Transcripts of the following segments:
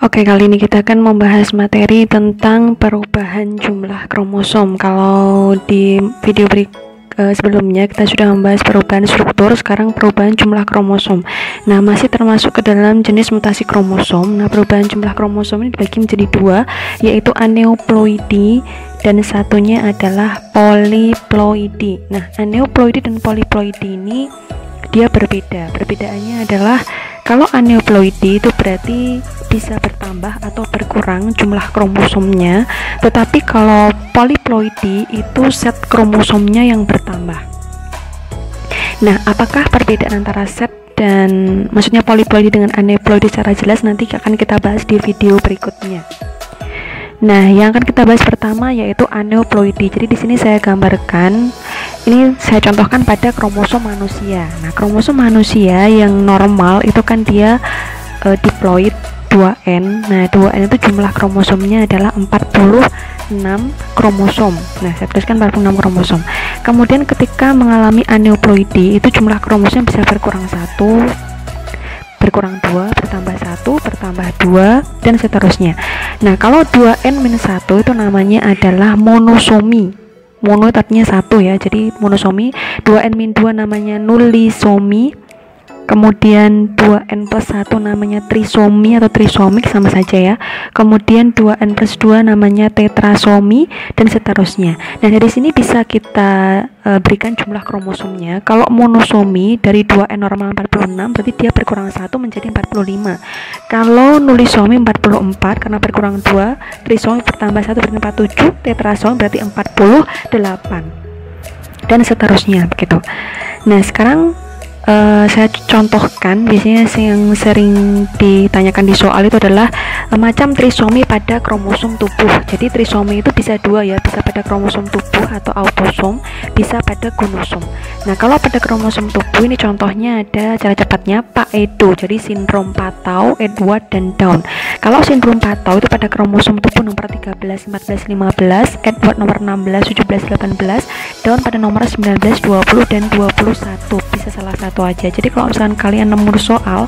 Oke, kali ini kita akan membahas materi tentang perubahan jumlah kromosom. Kalau di video sebelumnya kita sudah membahas perubahan struktur, sekarang perubahan jumlah kromosom. Nah, masih termasuk ke dalam jenis mutasi kromosom. Nah, perubahan jumlah kromosom ini dibagi menjadi dua, yaitu aneuploidi dan satunya adalah polyploidi. Nah, aneuploidi dan polyploidi ini dia berbeda. Perbedaannya adalah kalau aneuploidi itu berarti bisa bertambah atau berkurang jumlah kromosomnya, tetapi kalau polyploidi itu set kromosomnya yang bertambah. Nah, apakah perbedaan antara set dan maksudnya polyploidi dengan aneuploidi secara jelas nanti akan kita bahas di video berikutnya. Nah, yang akan kita bahas pertama yaitu aneuploidi. Jadi di sini saya gambarkan, ini saya contohkan pada kromosom manusia. Nah, kromosom manusia yang normal itu kan dia diploid 2N. Nah, 2N itu jumlah kromosomnya adalah 46 kromosom. Nah, saya tuliskan 46 kromosom. Kemudian ketika mengalami aneuploidi, itu jumlah kromosom bisa berkurang 1, berkurang 2, bertambah 1, bertambah 2, dan seterusnya. Nah, kalau 2N-1 itu namanya adalah monosomi. Mono itu artinya 1 ya, jadi monosomi. 2N-2 namanya nulisomi. Kemudian 2N+1 namanya trisomi atau trisomik, sama saja ya. Kemudian 2N+2 namanya tetrasomi, dan seterusnya. Nah, dari sini bisa kita berikan jumlah kromosomnya. Kalau monosomi dari 2N normal 46, berarti dia berkurang 1 menjadi 45. Kalau nulisomi 44 karena berkurang 2, trisomi bertambah 1 berarti 47, tetrasomi berarti 48, dan seterusnya begitu. Nah, sekarang saya contohkan, biasanya yang sering ditanyakan di soal itu adalah macam trisomi pada kromosom tubuh. Jadi trisomi itu bisa dua ya, bisa pada kromosom tubuh atau autosom, bisa pada gonosom. Nah, kalau pada kromosom tubuh ini contohnya ada cara cepatnya Pak Edo, jadi sindrom Patau, Edward, dan Down. Kalau sindrom Patau itu pada kromosom tubuh nomor 13, 14, 15, Edward nomor 16, 17, 18, Down pada nomor 19, 20, dan 21. Bisa salah satu aja. Jadi kalau misalkan kalian nemu soal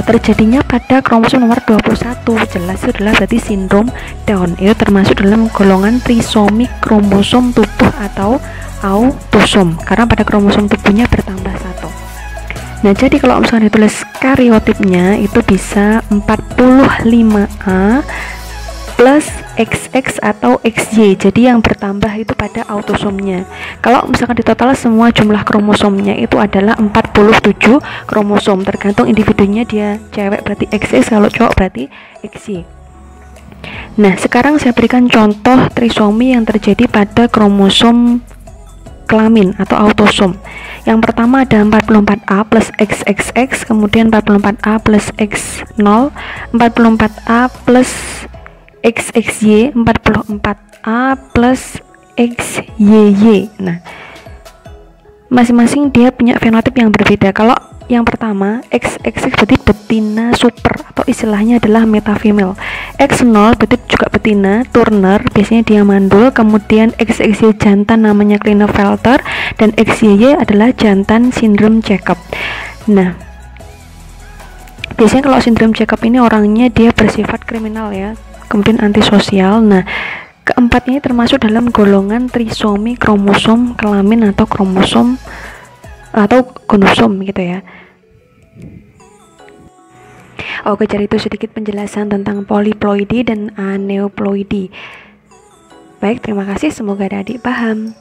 terjadinya pada kromosom nomor 21, jelas itu adalah berarti sindrom Down. Itu termasuk dalam golongan trisomik kromosom tubuh atau autosom, karena pada kromosom tubuhnya bertambah 1. Nah, jadi kalau misalnya ditulis kariotipnya itu bisa 45A plus XX atau XY, jadi yang bertambah itu pada autosomnya. Kalau misalkan di total semua jumlah kromosomnya itu adalah 47 kromosom, tergantung individunya, dia cewek berarti XX, kalau cowok berarti XY. Nah, sekarang saya berikan contoh trisomi yang terjadi pada kromosom kelamin atau autosom. Yang pertama ada 44A plus XXX, kemudian 44A plus X0, 44A plus XXY, 44A plus XYY. Nah, masing-masing dia punya fenotip yang berbeda. Kalau yang pertama XX berarti betina super atau istilahnya adalah metafemale. X0 berarti juga betina Turner, biasanya dia mandul. Kemudian XXY jantan namanya Klinefelter, dan XYY adalah jantan sindrom Jacob. Nah, biasanya kalau sindrom Jacob ini orangnya dia bersifat kriminal ya, kemudian antisosial. Nah, keempatnya termasuk dalam golongan trisomi kromosom kelamin atau kromosom atau gonosom gitu ya. Oke, jadi itu sedikit penjelasan tentang polyploidi dan aneuploidi. Baik, terima kasih, semoga adik-adik paham.